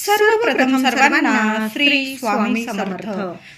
सर्वप्रथम सर्वांना श्री स्वामी समर्थ.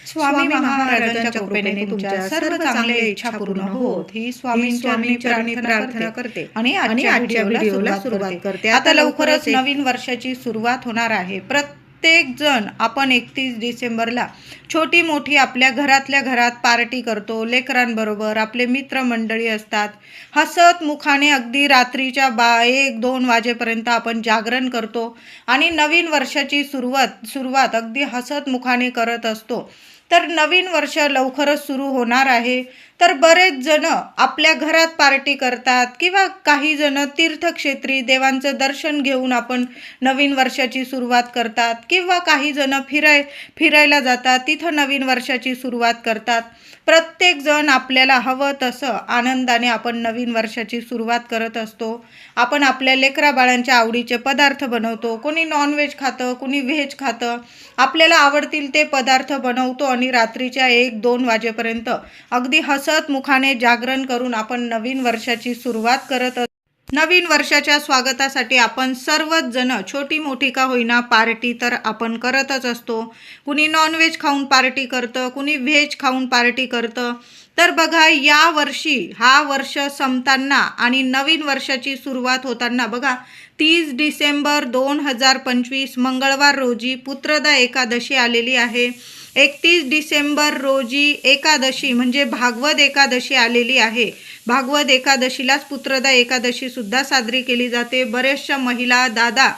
स्वामी महाराजांच्या कृपेने तुमच्या सर्व चांगल्या इच्छा पूर्ण होत ही स्वामींचरणी प्रार्थना करते आणि आजच्या व्हिडिओला सुरुवात करते. आता लवकरच नवीन वर्षाची सुरुवात होणार आहे. प्रत्येक जण आपण 31 डिसेंबरला छोटी मोठी आपल्या घरातल्या घरात पार्टी करतो. लेकरांबरोबर आपले मित्रमंडळी असतात. हसत मुखाने अगदी रात्रीच्या 1-2 वाजेपर्यंत आपण जागरण करतो आणि नवीन वर्षाची सुरुवात अगदी हसत मुखाने करत असतो. तर नवीन वर्ष लवकरच सुरू होणार आहे. तर बरेच जण आपल्या घरात पार्टी करतात किंवा काही जण तीर्थक्षेत्री देवांचं दर्शन घेऊन आपण नवीन वर्षाची सुरुवात करतात किंवा काही जण फिरायला जातात, तिथं नवीन वर्षाची सुरुवात करतात. प्रत्येक जण आपल्याला हवं तसं आनंदाने आपण नवीन वर्षाची सुरुवात करत असतो. आपण आपल्या लेकरा बाळांच्या आवडीचे पदार्थ बनवतो. कोणी नॉनव्हेज खातं, कोणी व्हेज खातं. आपल्याला आवडतील ते पदार्थ बनवतो आणि रात्रीच्या 1-2 वाजेपर्यंत अगदी हसत मुखाने जागरण करून आपण नवीन वर्षाची सुरुवात करत असतो. नवीन वर्षाच्या स्वागतासाठी आपण सर्वच जण छोटी मोठी का होईना पार्टी तर आपण करतच असतो. कुणी नॉनव्हेज खाऊन पार्टी करतं, कुणी व्हेज खाऊन पार्टी करतं. तर बघा, या वर्षी हा वर्ष संपताना आणि नवीन वर्षाची सुरुवात होताना बघा 30 डिसेंबर 2025 मंगळवार रोजी पुत्रदा एकादशी आलेली आहे. 31 डिसेंबर रोजी एकादशी म्हणजे भागवत एकादशी आलेली आहे. भागवत एकादशीलाच पुत्रदा एकादशी सुद्धा साजरी केली जाते. बऱ्याचशा महिला दादा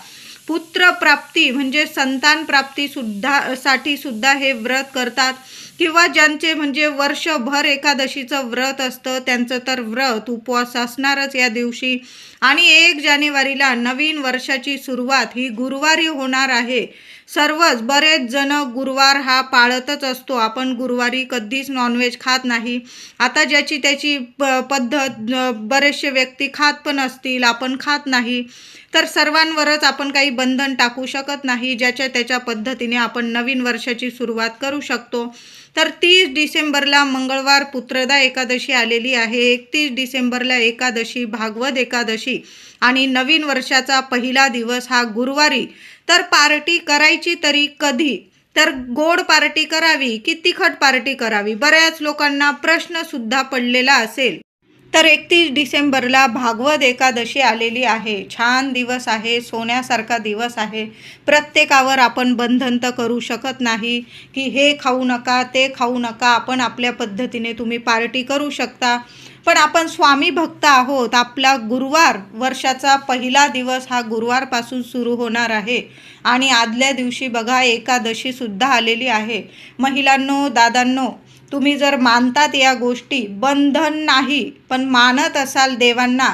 पुत्रप्राप्ती म्हणजे संतान प्राप्ती साठी सुद्धा हे व्रत करतात किंवा ज्यांचे म्हणजे वर्षभर एकादशीचं व्रत असतं त्यांचं तर व्रत उपवास असणारच या दिवशी. आणि 1 जानेवारीला नवीन वर्षाची सुरुवात ही गुरुवारी होणार आहे. सर्वच बरेच जण गुरुवार हा पाळतच असतो. आपण गुरुवारी कधीच नॉनव्हेज खात नाही. आता ज्याची त्याची पद्धत, बरेचसे व्यक्ती खात पण असतील, आपण खात नाही. तर सर्वांवरच आपण काही बंधन टाकू शकत नाही. ज्याच्या त्याच्या पद्धतीने आपण नवीन वर्षाची सुरुवात करू शकतो. तर 30 डिसेंबरला मंगळवार पुत्रदा एकादशी आलेली आहे. 31 डिसेंबरला एकादशी भागवत एकादशी आणि नवीन वर्षाचा पहिला दिवस हा गुरुवारी. तर पार्टी करायची तरी कधी? तर गोड पार्टी करावी की तिखट पार्टी करावी? बऱ्याच लोकांना प्रश्न सुद्धा पडलेला असेल. तर 31 डिसेंबरला भागवत एकादशी आलेली आहे. छान दिवस आहे, सोन्यासारखा दिवस आहे. प्रत्येकावर आपण बंधन तर करू शकत नाही की हे खाऊ नका, ते खाऊ नका. आपण आपल्या पद्धतीने तुम्ही पार्टी करू शकता. पण आपण स्वामी भक्त आहोत. आपला गुरुवार, वर्षाचा पहिला दिवस हा गुरुवारपासून सुरू होणार आहे आणि आदल्या दिवशी बघा एकादशीसुद्धा आलेली आहे. महिलांनो, दादांनो, तुम्ही जर मानतात या गोष्टी, बंधन नाही पण मानत असाल देवांना,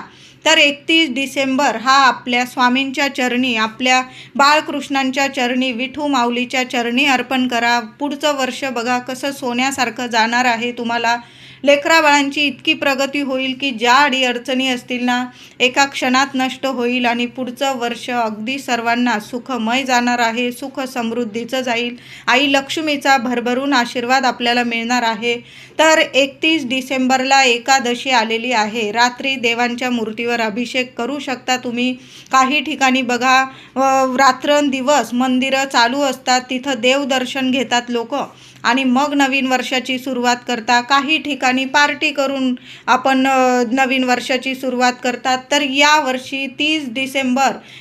तर 31 डिसेंबर हा आपल्या स्वामींच्या चरणी, आपल्या बाळकृष्णांच्या चरणी, विठू माऊलीच्या चरणी अर्पण करा. पुढचं वर्ष बघा कसं सोन्यासारखं जाणार आहे. तुम्हाला लेकरा बाळांची इतकी प्रगती होईल की ज्या अडीअडचणी असतील ना एका क्षणात नष्ट होईल आणि पुढचं वर्ष अगदी सर्वांना सुखमय जाणार आहे. सुख समृद्धीचं जाईल. आई लक्ष्मीचा भरभरून आशीर्वाद आपल्याला मिळणार आहे. तर 31 डिसेंबरला एकादशी आलेली आहे. रात्री देवांच्या मूर्तीवर अभिषेक करू शकता तुम्ही. काही ठिकाणी बघा रात्रंदिवस मंदिरं चालू असतात, तिथं देवदर्शन घेतात लोक आणि मग नवीन वर्षाची सुरुवात करता. काही ठिकाणी पार्टी करून आपण नवीन वर्षाची सुरुवात करतात. तर यावर्षी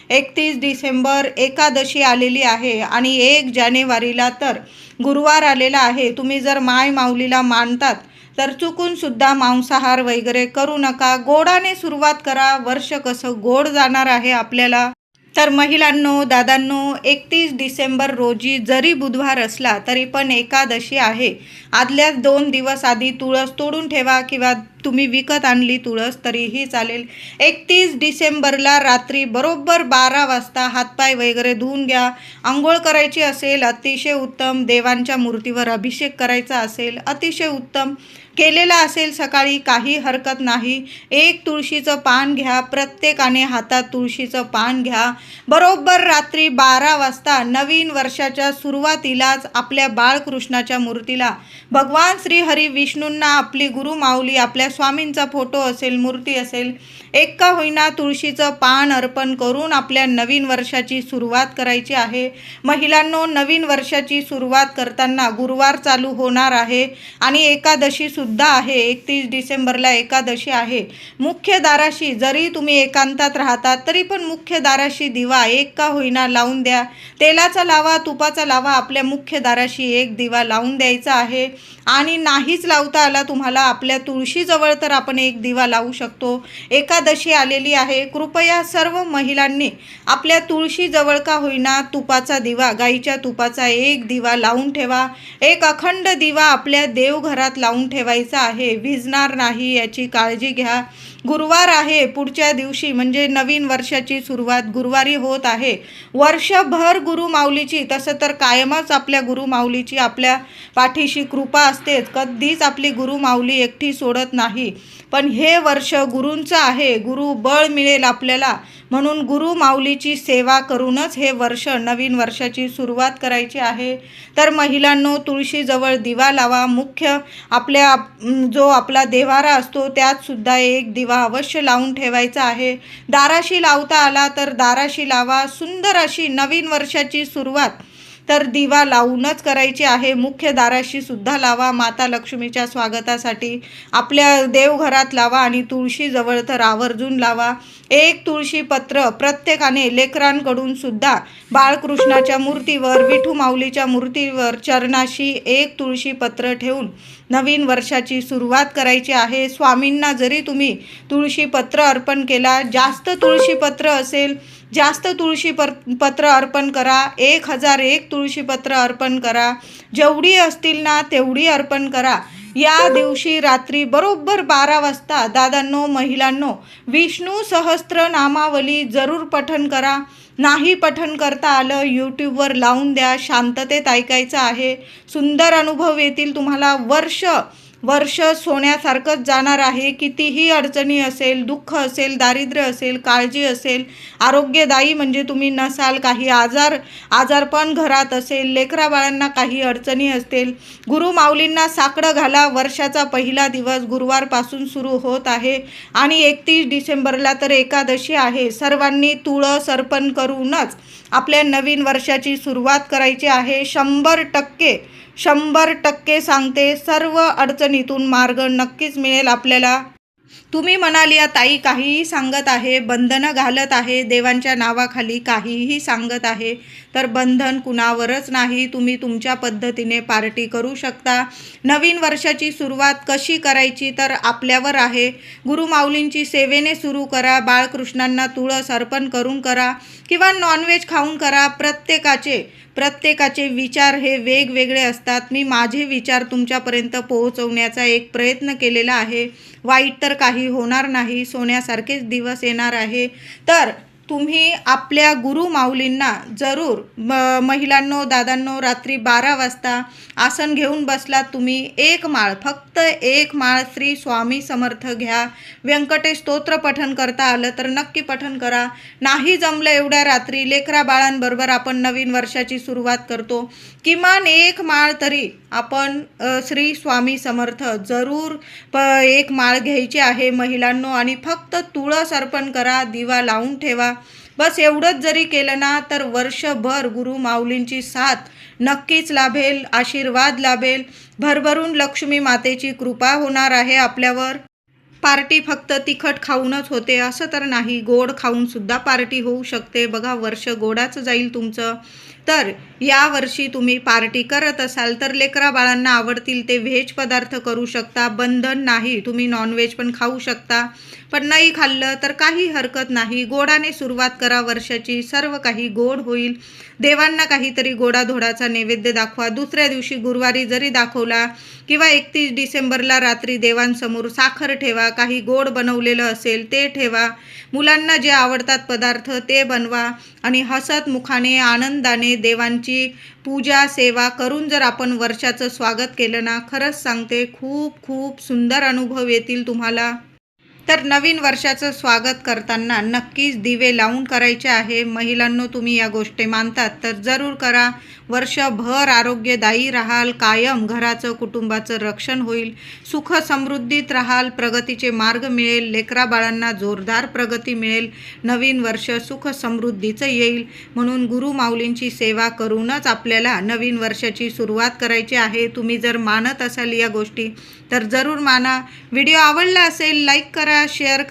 31 डिसेंबर एकादशी आलेली आहे आणि 1 जानेवारीला तर गुरुवार आलेला आहे. तुम्ही जर माय माऊलीला मानतात तर चुकून सुद्धा मांसाहार वगैरे करू नका. गोडाने सुरुवात करा. वर्ष कसं गोड जाणार आहे आपल्याला. तर महिलांनो, दादांनो, 31 डिसेंबर रोजी जरी बुधवार असला तरी पण एकादशी आहे. आदल्या 2 दिवस आधी तुळस तोडून ठेवा किंवा तुम्ही विकत आणली तुळस तरीही चालेल. 31 डिसेंबरला रात्री बरोबर 12 वाजता हातपाय वगैरे धुवून घ्या. आंघोळ करायची असेल अतिशय उत्तम. देवांच्या मूर्तीवर अभिषेक करायचा असेल अतिशय उत्तम. केलेला असेल सकाळी काही हरकत नाही. 1 तुळशीचं पान घ्या. प्रत्येकाने हातात तुळशीचं पान घ्या. बरोबर रात्री 12 वाजता नवीन वर्षाच्या सुरुवातीलाच आपल्या बाळकृष्णाच्या मूर्तीला, भगवान श्री हरी विष्णूंना, आपली गुरु माऊली, आपल्या स्वामींचा फोटो असेल, मूर्ती असेल, एक का होईना तुळशीचं पान अर्पण करून आपल्या नवीन वर्षाची सुरुवात करायची आहे. महिलांनो, नवीन वर्षाची सुरुवात करताना गुरुवार चालू होणार आहे आणि एकादशीसुद्धा आहे. 31 डिसेंबरला एकादशी आहे. मुख्य दाराशी जरी तुम्ही एकांतात राहतात तरी पण मुख्य दाराशी दिवा एक का होईना लावून द्या. तेलाचा लावा, तुपाचा लावा, आपल्या मुख्य दाराशी एक दिवा लावून द्यायचा आहे. आणि नाहीच लावता आला तुम्हाला, आपल्या तुळशीजवळ तर आपण एक दिवा लावू शकतो. एकादशी आलेली आहे. कृपया सर्व महिलांनी आपल्या तुळशीजवळ का होईना तुपाचा दिवा, गाईच्या तुपाचा एक दिवा लावून ठेवा. एक अखंड दिवा आपल्या देवघरात लावून ठेवायचा आहे. विझणार नाही याची काळजी घ्या. गुरुवार आहे. पुढच्या दिवशी म्हणजे नवीन वर्षाची सुरुवात गुरुवारी होत आहे. वर्षभर गुरुमाऊलीची, तसं तर कायमच आपल्या गुरुमाऊलीची आपल्या पाठीशी कृपा असतेच. कधीच आपली गुरुमाऊली एकटी सोडत नाही. पण हे वर्ष गुरूंचं आहे. गुरु बळ मिळेल आपल्याला, म्हणून गुरुमाऊलीची सेवा करूनच हे वर्ष, नवीन वर्षाची सुरुवात करायची आहे. तर महिलांनो, तुळशीजवळ दिवा लावा. मुख्य आपल्या जो आपला देव्हारा असतो त्यात सुद्धा एक दिवा अवश्य लावून ठेवायचा आहे. दाराशी लावता आला तर दाराशी लावा. सुंदर अशी नवीन वर्षाची सुरुवात तर दिवा लावूनच करायची आहे. मुख्य दाराशी सुद्धा लावा. माता लक्ष्मीच्या स्वागतासाठी आपल्या देवघरात लावा आणि तुळशीजवळ तर आवर्जून लावा. एक तुळशी पत्र प्रत्येकाने, लेकरांकडून सुद्धा बाळकृष्णाच्या मूर्तीवर, विठू माऊलीच्या मूर्तीवर, चरणाशी एक तुळशी पत्र ठेवून नवीन वर्षाची सुरुवात करायची आहे. स्वामींना जरी तुम्ही तुळशी पत्र अर्पण केला, जास्त तुळशी पत्र असेल, जास्त तुळशी पत्र अर्पण करा. 1001 तुळशीपत्र अर्पण करा. जेवढी असतील ना तेवढी अर्पण करा. या दिवशी रात्री बरोबर 12 वाजता दादांनो, महिलांनो, विष्णू सहस्त्र नामावली जरूर पठण करा. नाही पठण करता आलं, यूट्यूबवर लावून द्या. शांततेत ऐकायचं आहे. सुंदर अनुभव येतील तुम्हाला. वर्ष सोन्यासारखंच जाणार आहे. कितीही अडचणी असेल, दुःख असेल, दारिद्र्य असेल, काळजी असेल, आरोग्यदायी म्हणजे तुम्ही नसाल, काही आजारपण घरात असेल, लेकरा बाळांना काही अडचणी असतील, गुरुमाऊलींना साकडं घाला. वर्षाचा पहिला दिवस गुरुवारपासून सुरू होत आहे आणि 31 डिसेंबरला तर एकादशी आहे. सर्वांनी तुळस अर्पण करूनच आपल्या नवीन वर्षाची सुरुवात करायची आहे. 100% सांगते, सर्व अडचणीतून मार्ग नक्कीच मिळेल आपल्याला. तुम्ही म्हणाल या ताई काहीही सांगत आहे, बंधनं घालत आहे, देवांच्या नावाखाली काहीही सांगत आहे. तर बंधन कुणावरच नाही. तुम्ही तुमच्या पद्धतीने पार्टी करू शकता. नवीन वर्षाची सुरुवात कशी करायची तर आपल्यावर आहे. गुरुमाऊलींची सेवेने सुरू करा. बाळकृष्णांना तुळस अर्पण करून करा किंवा नॉनव्हेज खाऊन करा. प्रत्येकाचे विचार हे वेगवेगळे असतात. मी माझे विचार तुमच्यापर्यंत पोहोचवण्याचा एक प्रयत्न केलेला आहे. वाईट तर काही होणार नाही. सोन्यासारखेच दिवस येणार आहे. तर तुम्ही आपल्या गुरुमाऊलींना जरूर, महिलांनो, दादांनो, रात्री 12 वाजता आसन घेऊन बसलात तुम्ही, एक माळ, फक्त एक माळ श्री स्वामी समर्थ घ्या. व्यंकटेश स्तोत्र पठण करता आलं तर नक्की पठण करा. नाही जमलं एवढ्या रात्री, लेकरा बाळांबरोबर आपण नवीन वर्षाची सुरुवात करतो, किमान एक माळ तरी आपण श्री स्वामी समर्थ जरूर एक माळ घ्यायची आहे महिलांनो. आणि फक्त तुळस अर्पण करा, दिवा लावून ठेवा. बस एवढंच जरी केलं ना तर वर्षभर गुरुमाऊलींची साथ नक्कीच लाभेल, आशीर्वाद लाभेल. भरभरून लक्ष्मी मातेची कृपा होणार आहे आपल्यावर. पार्टी फक्त तिखट खाऊनच होते असं तर नाही, गोड खाऊन सुद्धा पार्टी होऊ शकते. बघा, वर्ष गोडाचं जाईल तुमचं. तर यावर्षी तुम्ही पार्टी करत असाल तर लेकरा बाळांना आवडतील ते व्हेज पदार्थ करू शकता. बंधन नाही, तुम्ही नॉनव्हेज पण खाऊ शकता. पण नाही खाल्लं तर काही हरकत नाही. गोडाने सुरुवात करा वर्षाची. सर्व काही गोड होईल. देवांना काहीतरी गोडाधोडाचा नैवेद्य दाखवा. दुसऱ्या दिवशी गुरुवारी जरी दाखवला किंवा 31 डिसेंबरला रात्री देवांसमोर साखर ठेवा. काही गोड बनवलेलं असेल ते ठेवा. मुलांना जे आवडतात पदार्थ ते बनवा आणि हसत मुखाने, आनंदाने देवांची पूजा सेवा करून जर आपण वर्षाचं स्वागत केलं ना, खरंच सांगते खूप खूप सुंदर अनुभव येतील तुम्हाला. तर नवीन वर्षाचं स्वागत करताना नक्कीच दिवे लावून करायचे आहे. महिलांनो, तुम्ही या गोष्टी मानतात तर जरूर करा. वर्षभर आरोग्यदायी राहाल, कायम घराचं कुटुंबाचं रक्षण होईल, सुख समृद्धीत राहाल, प्रगतीचे मार्ग मिळेल, लेकराबाळांना जोरदार प्रगती मिळेल, नवीन वर्ष सुख समृद्धीचं येईल. म्हणून गुरु माऊलींची सेवा करूनच आपल्याला नवीन वर्षाची सुरुवात करायची आहे. तुम्ही जर मानत असाल या गोष्टी तर जरूर माना. व्हिडिओ आवडला असेल लाईक करा, शेअर करा.